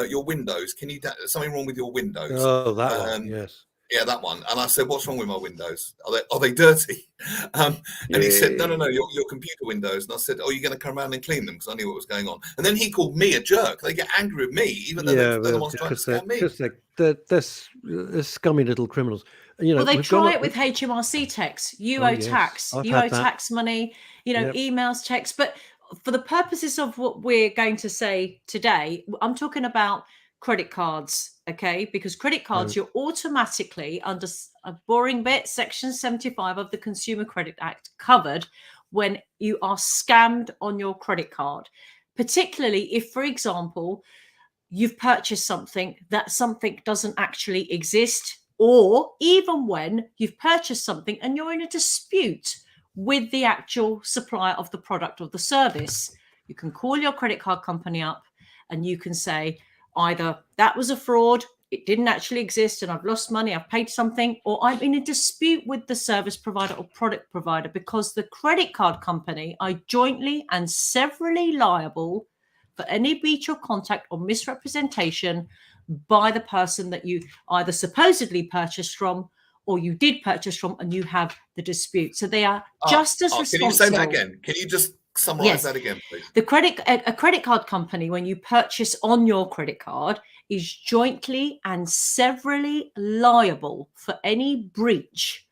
"Your Windows. Can you? Something wrong with your Windows?" Oh, that one. Yes. Yeah, that one. And I said, "What's wrong with my Windows? Are they dirty?" And he said, "No, your computer Windows." And I said, "Oh, you're going to come around and clean them?" Because I knew what was going on. And then he called me a jerk. They get angry with me, even though they're the ones trying to scam me. Because they're scummy little criminals. Well, they try it with HMRC texts. You owe tax. You owe tax money. Emails, texts, but. For the purposes of what we're going to say today, I'm talking about credit cards, okay? Because credit cards, you're automatically under a boring bit, Section 75 of the Consumer Credit Act, covered when you are scammed on your credit card. Particularly if, for example, you've purchased something that something doesn't actually exist, or even when you've purchased something and you're in a dispute with the actual supplier of the product or the service. You can call your credit card company up and you can say either that was a fraud, it didn't actually exist and I've lost money, I've paid something, or I'm in a dispute with the service provider or product provider because the credit card company are jointly and severally liable for any breach of contact or misrepresentation by the person that you either supposedly purchased from or you did purchase from, and you have the dispute. So they are just as responsible. Can you say that again? Can you just summarize that again, please? A credit card company, when you purchase on your credit card, is jointly and severally liable for any breach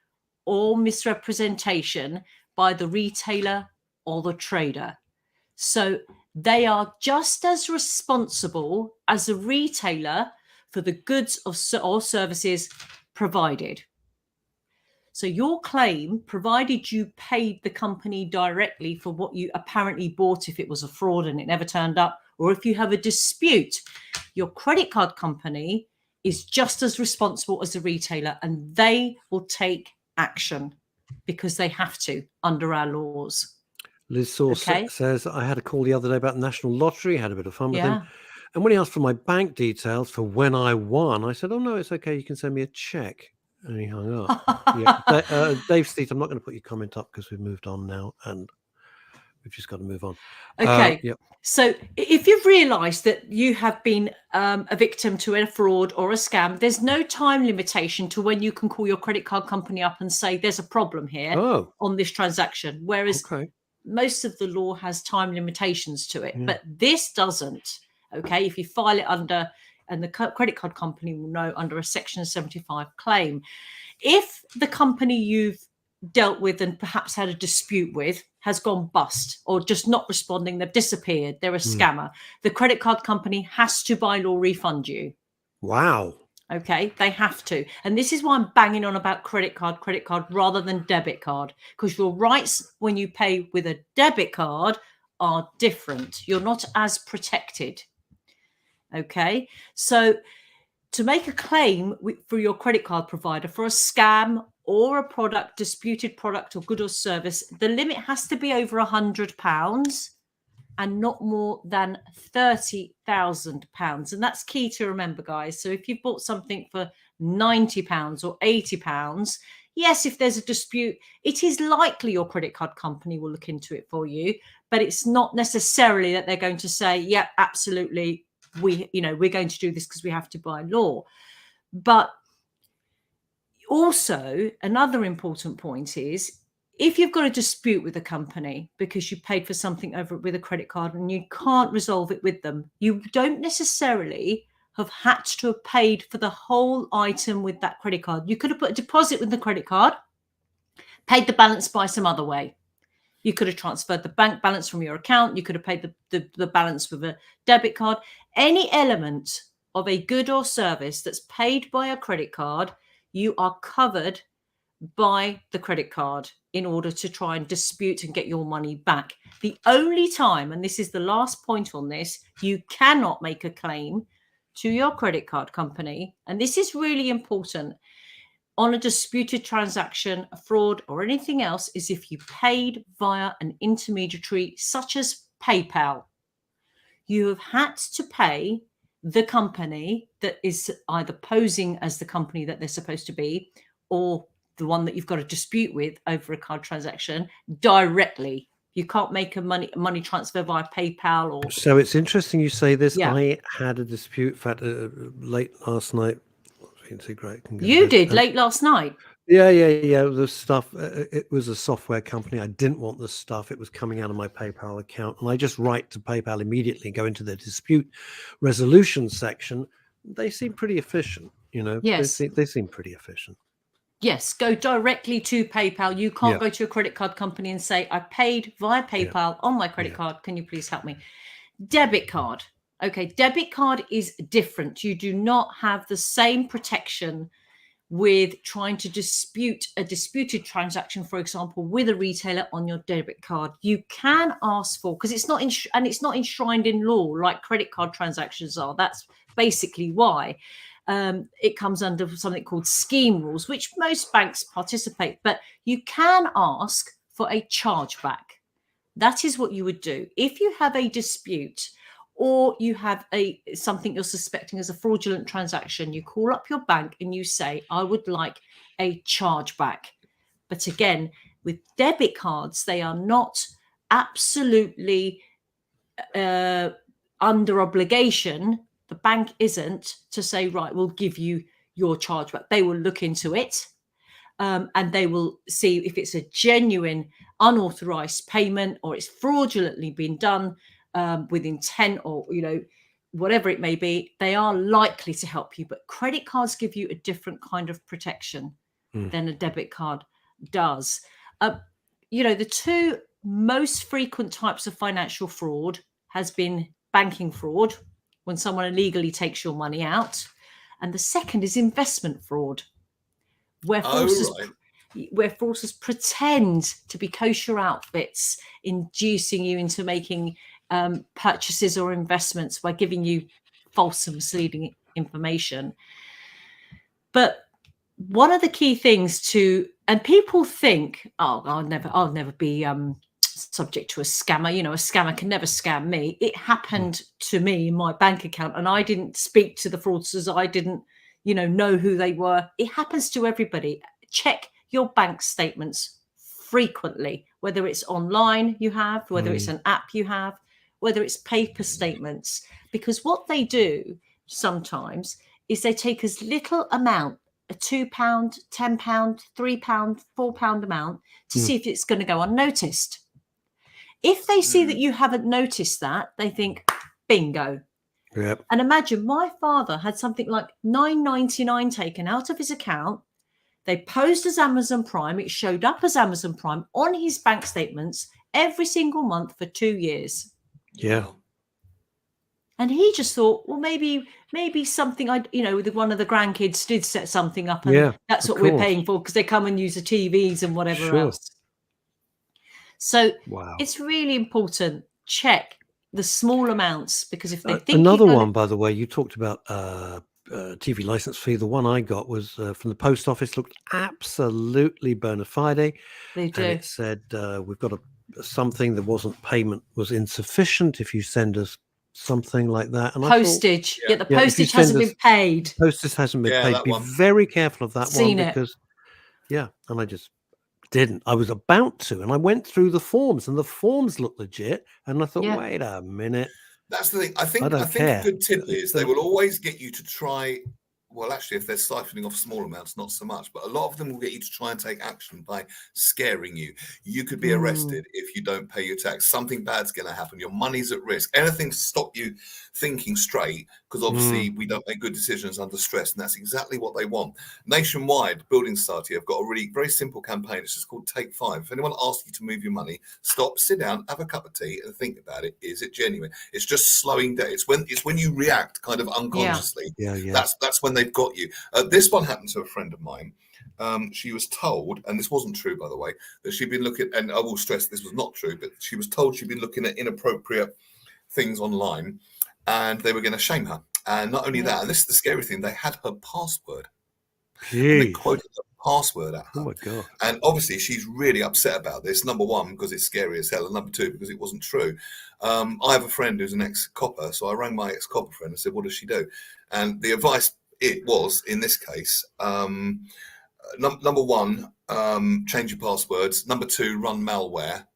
or misrepresentation by the retailer or the trader. So they are just as responsible as a retailer for the goods or services provided. So your claim, provided you paid the company directly for what you apparently bought if it was a fraud and it never turned up, or if you have a dispute, your credit card company is just as responsible as a retailer, and they will take action because they have to under our laws. Liz Source says, I had a call the other day about the National Lottery, had a bit of fun with him. And when he asked for my bank details for when I won, I said, oh, no, it's okay. You can send me a check. And he hung up. Dave Steed, I'm not going to put your comment up because we've moved on now and we've just got to move on. Okay. So if you've realised that you have been a victim to a fraud or a scam, there's no time limitation to when you can call your credit card company up and say there's a problem here on this transaction. Whereas most of the law has time limitations to it, but this doesn't. Okay. If you file it under and the credit card company will know under a Section 75 claim. If the company you've dealt with and perhaps had a dispute with has gone bust or just not responding, they've disappeared, they're a scammer, the credit card company has to by law refund you. Wow. Okay, they have to. And this is why I'm banging on about credit card rather than debit card, because your rights when you pay with a debit card are different. You're not as protected. Okay, so to make a claim for your credit card provider for a scam or a disputed product or good or service, the limit has to be over £100 and not more than £30,000. And that's key to remember, guys. So if you've bought something for £90 or £80, yes, if there's a dispute, it is likely your credit card company will look into it for you, but it's not necessarily that they're going to say, yeah, absolutely, we're going to do this because we have to by law. But also another important point is, if you've got a dispute with a company because you paid for something over with a credit card and you can't resolve it with them, you don't necessarily have had to have paid for the whole item with that credit card. You could have put a deposit with the credit card, paid the balance by some other way. You could have transferred the bank balance from your account. You could have paid the balance with a debit card. Any element of a good or service that's paid by a credit card, you are covered by the credit card in order to try and dispute and get your money back. The only time, and this is the last point on this, you cannot make a claim to your credit card company, and this is really important, on a disputed transaction, a fraud or anything else, is if you paid via an intermediary such as PayPal. You have had to pay the company that is either posing as the company that they're supposed to be, or the one that you've got a dispute with over a card transaction, directly. You can't make a money transfer via PayPal or. So it's interesting you say this. Yeah. I had a dispute, in fact, late last night. Too great. You did late last night. Yeah. The stuff. It was a software company. I didn't want the stuff. It was coming out of my PayPal account, and I just write to PayPal immediately. Go into the dispute resolution section. They seem pretty efficient. Yes, they seem pretty efficient. Yes, go directly to PayPal. You can't go to a credit card company and say, I paid via PayPal on my credit card. Can you please help me? Debit card. Okay, debit card is different. You do not have the same protection with trying to dispute a disputed transaction, for example, with a retailer on your debit card. You can ask for, because it's not it's not enshrined in law like credit card transactions are. That's basically why. It comes under something called scheme rules, which most banks participate, but you can ask for a chargeback. That is what you would do. If you have a dispute or you have something you're suspecting as a fraudulent transaction, you call up your bank and you say, I would like a chargeback. But again, with debit cards, they are not absolutely under obligation. The bank isn't to say, right, we'll give you your chargeback. They will look into it and they will see if it's a genuine unauthorized payment or it's fraudulently been done with intent or, whatever it may be. They are likely to help you. But credit cards give you a different kind of protection than a debit card does. The two most frequent types of financial fraud has been banking fraud, when someone illegally takes your money out. And the second is investment fraud, where fraudsters pretend to be kosher outfits, inducing you into making purchases or investments by giving you false and misleading information. But one of the key things and people think, oh, I'll never be subject to a scammer. A scammer can never scam me. It happened to me in my bank account, and I didn't speak to the fraudsters. I didn't, know who they were. It happens to everybody. Check your bank statements frequently, whether it's online whether it's an app you have, whether it's paper statements, because what they do sometimes is they take as little amount, a £2, £10, £3, £4 amount, to see if it's going to go unnoticed. If they see that you haven't noticed that, they think, bingo. Yep. And imagine my father had something like $9.99 taken out of his account. They posed as Amazon Prime. It showed up as Amazon Prime on his bank statements every single month for 2 years. Yeah. And he just thought, well, maybe something with one of the grandkids did set something up, and Yeah, that's of what we're course. paying for because they come and use the TVs and whatever Sure. else. So Wow. it's really important. Check the small amounts, because if they think another you're gonna... one, by the way, you talked about TV license fee. The one I got was from the post office. Looked absolutely bona fide. They do. And it said we've got something that wasn't payment was insufficient if you send us something like that. And postage. I thought, the postage hasn't been paid. Postage hasn't been paid. that Be one. very careful of that Seen one, it. because and I just didn't. I was about to, and I went through the forms, and the forms looked legit, and I thought, wait a minute. That's the thing. I think care. a good tip is they will always get you to try. Well, actually, if they're siphoning off small amounts, not so much. But a lot of them will get you to try and take action by scaring you. You could be arrested if you don't pay your tax. Something bad's going to happen. Your money's at risk. Anything to stop you thinking straight, because obviously we don't make good decisions under stress. And that's exactly what they want. Nationwide, Building Society have got a really very simple campaign. It's just called Take 5. If anyone asks you to move your money, stop, sit down, have a cup of tea and think about it. Is it genuine? It's just slowing down. It's when you react kind of unconsciously. That's when they've got you. This one happened to a friend of mine. She was told, and this wasn't true, by the way, that she'd been looking, and I will stress this was not true, but she was told she'd been looking at inappropriate things online, and they were going to shame her. And not only that, and this is the scary thing, they had her password. And they quoted the password at her. Oh my God. And obviously she's really upset about this. Number one, because it's scary as hell, and number two, because it wasn't true. I have a friend who's an ex-copper, so I rang my ex-copper friend and said, what does she do? And the advice it was, in this case, number one, change your passwords. Number two, run malware.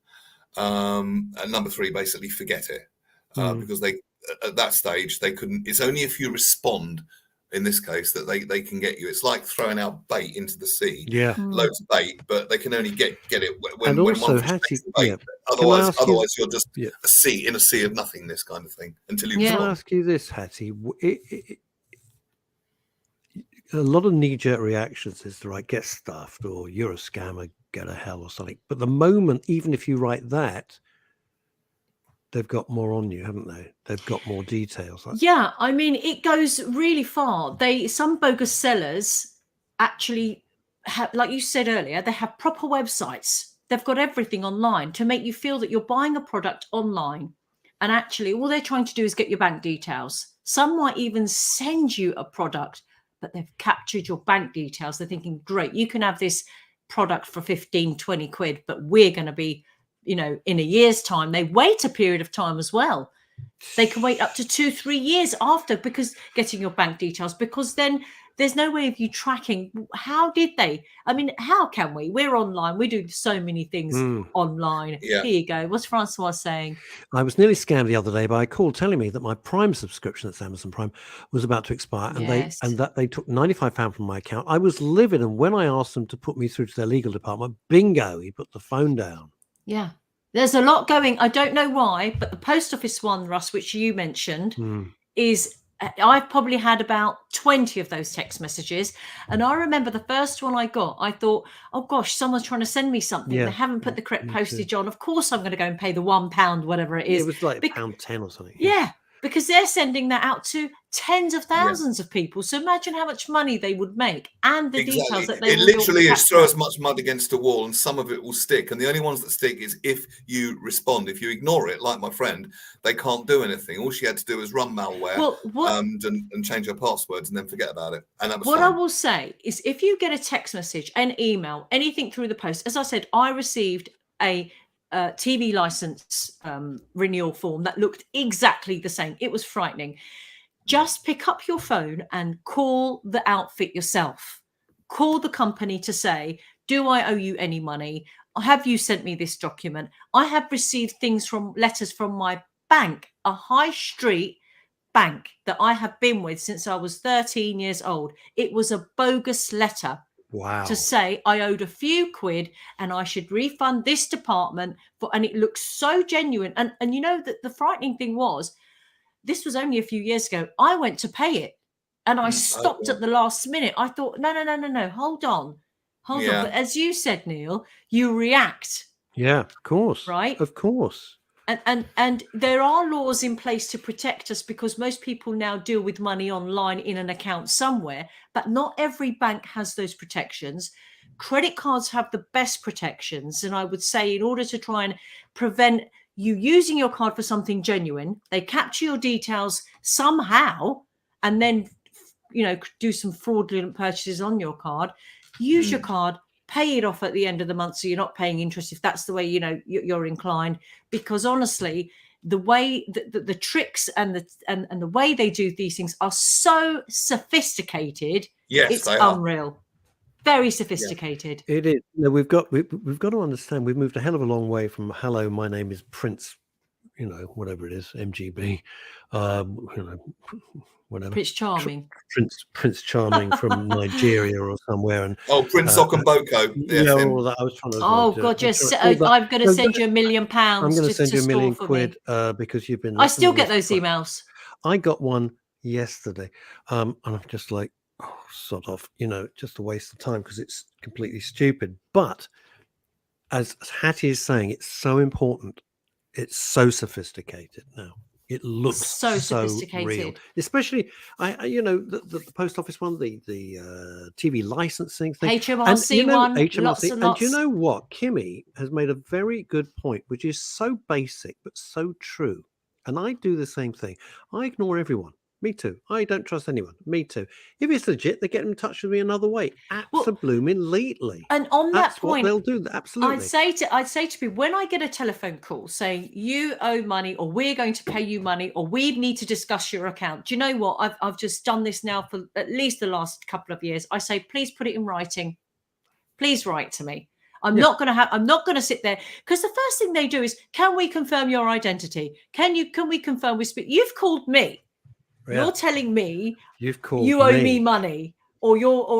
And number three, basically forget it. Because they, at that stage, they couldn't. It's only if you respond, in this case, that they can get you. It's like throwing out bait into the sea. Yeah. Loads of bait, but they can only get it when And also, one Hattie, takes the bait. Otherwise, you're just a sea in a sea of nothingness kind of thing until you Can respond. I ask you this, Hattie? A lot of knee-jerk reactions is to write "get stuffed" or "you're a scammer, go to hell" or something. But the moment, even if you write that, they've got more on you, haven't they? They've got more details. Yeah, I mean, it goes really far. Some bogus sellers actually have, like you said earlier, they have proper websites. They've got everything online to make you feel that you're buying a product online. And actually, all they're trying to do is get your bank details. Some might even send you a product, but they've captured your bank details. They're thinking, great, you can have this product for 15, 20 quid, but we're going to be, in a year's time. They wait a period of time as well. They can wait up to 2-3 years after, because getting your bank details, because then there's no way of you tracking. How did they? I mean, how can we? We're online. We do so many things online. Yeah. Here you go. What's Francois saying? I was nearly scammed the other day by a call telling me that my Prime subscription, that's Amazon Prime, was about to expire, and that they took £95 from my account. I was livid, and when I asked them to put me through to their legal department, bingo, he put the phone down. Yeah. There's a lot going. I don't know why, but the post office one, Russ, which you mentioned, is I've probably had about 20 of those text messages. And I remember the first one I got, I thought, oh gosh, someone's trying to send me something. Yeah. They haven't put the correct postage on. Of course, I'm going to go and pay the £1, whatever it is. It was like £1.10 or something. Yeah, because they're sending that out to tens of thousands of people. So imagine how much money they would make, and the details that they It literally is throw as much mud against a wall, and some of it will stick. And the only ones that stick is if you respond. If you ignore it, like my friend, they can't do anything. All she had to do was run malware and change her passwords, and then forget about it. And that was what fine. I will say is, if you get a text message, an email, anything through the post, as I said, I received a TV license renewal form that looked exactly the same. It was frightening. Just pick up your phone and call the outfit yourself. Call the company to say, do I owe you any money? Have you sent me this document? I have received letters from my bank, a high street bank that I have been with since I was 13 years old. It was a bogus letter. Wow. To say I owed a few quid and I should refund this department and it looks so genuine. And you know that the frightening thing was, this was only a few years ago. I went to pay it and I stopped at the last minute. I thought, no, hold on. But as you said, Neil, you react. Yeah, of course. Right? Of course. And there are laws in place to protect us, because most people now deal with money online in an account somewhere, but not every bank has those protections. Credit cards have the best protections. And I would say, in order to try and prevent you using your card for something genuine, they capture your details somehow and then, do some fraudulent purchases on your card. Use your card, pay it off at the end of the month, so you're not paying interest if that's the way you're inclined. Because honestly, the way the tricks and the way they do these things are so sophisticated. Yes, it's they are unreal. Very sophisticated. It is. We've got to understand, we've moved a hell of a long way from hello, my name is Prince, whatever it is, MGB, whatever. Prince Charming. Prince Charming from Nigeria or somewhere. And Prince Okomboko. Yeah, all that. I was trying to. Oh God, yes. I'm going to send you £1 million. I'm going to send you £1 million quid because you've been. I still get those emails. I got one yesterday, and I'm just like, oh, sod off. Just a waste of time because it's completely stupid. But as Hattie is saying, it's so important. It's so sophisticated now. It looks so sophisticated, real. Especially, the post office one, the TV licensing thing, HMRC one, HMRC. Lots and lots. And you know what? Kimmy has made a very good point, which is so basic but so true. And I do the same thing. I ignore everyone. Me too. I don't trust anyone. Me too. If it's legit, they get in touch with me another way. Absolutely. And on that point, what they'll do. Absolutely. I'd say to people, when I get a telephone call saying you owe money, or we're going to pay you money, or we need to discuss your account. Do you know what? I've just done this now for at least the last couple of years. I say, please put it in writing. Please write to me. I'm not going to sit there, because the first thing they do is, can we confirm your identity? Can we confirm you've called me. Yeah. You're telling me you owe me money, or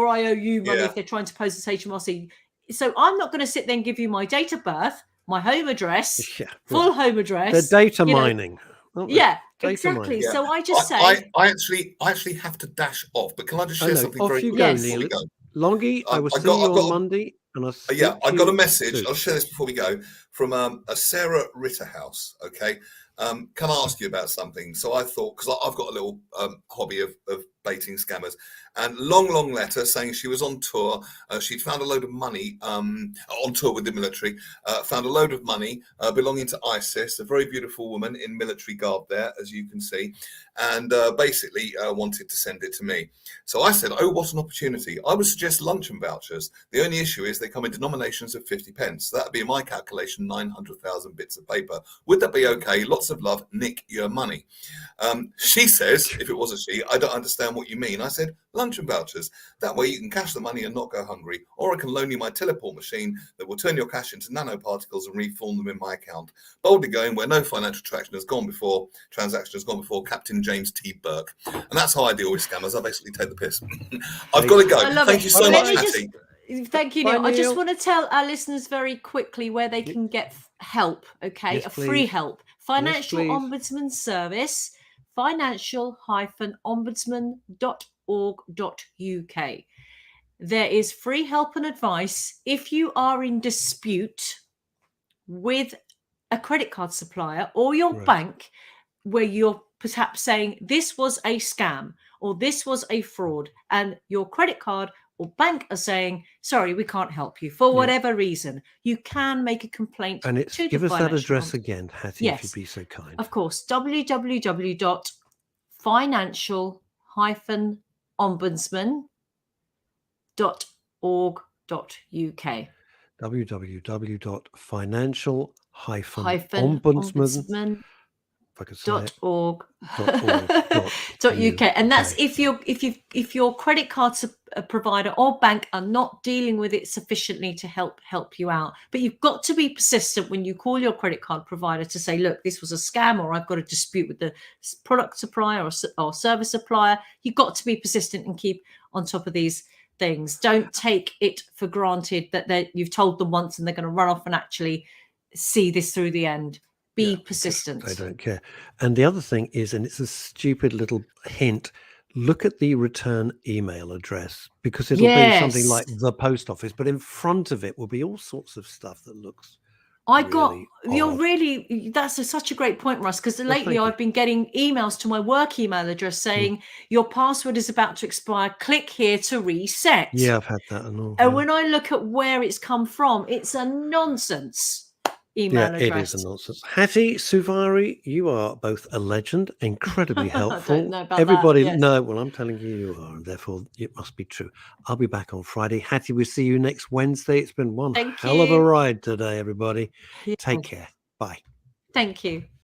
I owe you money if they're trying to post this HMRC. So I'm not going to sit there and give you my date of birth, my home address, full home address. They're data mining. Yeah, exactly. Yeah. So I just say, I actually have to dash off, but can I just share something very quick before we go? Longie, I will see you on Monday. And I got a message. I'll share this before we go from a Sarah Ritterhouse. Okay. Can I ask you about something? So I thought, because I've got a little hobby of baiting scammers, and long letter saying she was on tour. She'd found a load of money on tour with the military, found a load of money belonging to ISIS, a very beautiful woman in military garb there, as you can see, and basically wanted to send it to me. So I said, oh, what an opportunity. I would suggest luncheon vouchers. The only issue is they come in denominations of 50 pence. So that'd be, in my calculation, 900,000 bits of paper. Would that be okay? Lots of love, Nick, your money. She says, if it was a she, I don't understand what you mean. I said, luncheon vouchers. That way you can cash the money and not go hungry. Or I can loan you my teleport machine that will turn your cash into nanoparticles and reform them in my account. Boldly going where no financial transaction has gone before, Captain James T. Burke. And that's how I deal with scammers. I basically take the piss. I've got to go. Thank you so much, Hattie. Thank you, Neil. I just want to tell our listeners very quickly where they can get help, okay? Yes, free help. Financial Ombudsman Service, financial-ombudsman.org.uk. There is free help and advice if you are in dispute with a credit card supplier or your bank, where you're perhaps saying this was a scam or this was a fraud, and your credit card or bank are saying, sorry, we can't help you for whatever reason. You can make a complaint. And it's, give us that address again, Hattie, if you'd be so kind. Of course, www.financial-ombudsman.org.uk. www.financial-ombudsman.org.uk. And that's if your credit card provider or bank are not dealing with it sufficiently to help you out. But you've got to be persistent when you call your credit card provider to say, look, this was a scam, or I've got a dispute with the product supplier or service supplier. You've got to be persistent and keep on top of these things. Don't take it for granted that you've told them once and they're going to run off and actually see this through the end. Be persistent. They don't care. And the other thing is, and it's a stupid little hint, look at the return email address, because it'll be something like the post office, but in front of it will be all sorts of stuff that looks that's such a great point, Russ, because lately I've been getting emails to my work email address saying your password is about to expire, click here to reset. Yeah, I've had that and all. And when I look at where it's come from, it's a nonsense email address. It is a nonsense. Hatti Suvari, you are both a legend, incredibly helpful. I don't know about Everybody, that, yes. no, well, I'm telling you are, and therefore it must be true. I'll be back on Friday. Hatti, we'll see you next Wednesday. It's been one hell of a ride today, everybody. Take care. Bye. Thank you.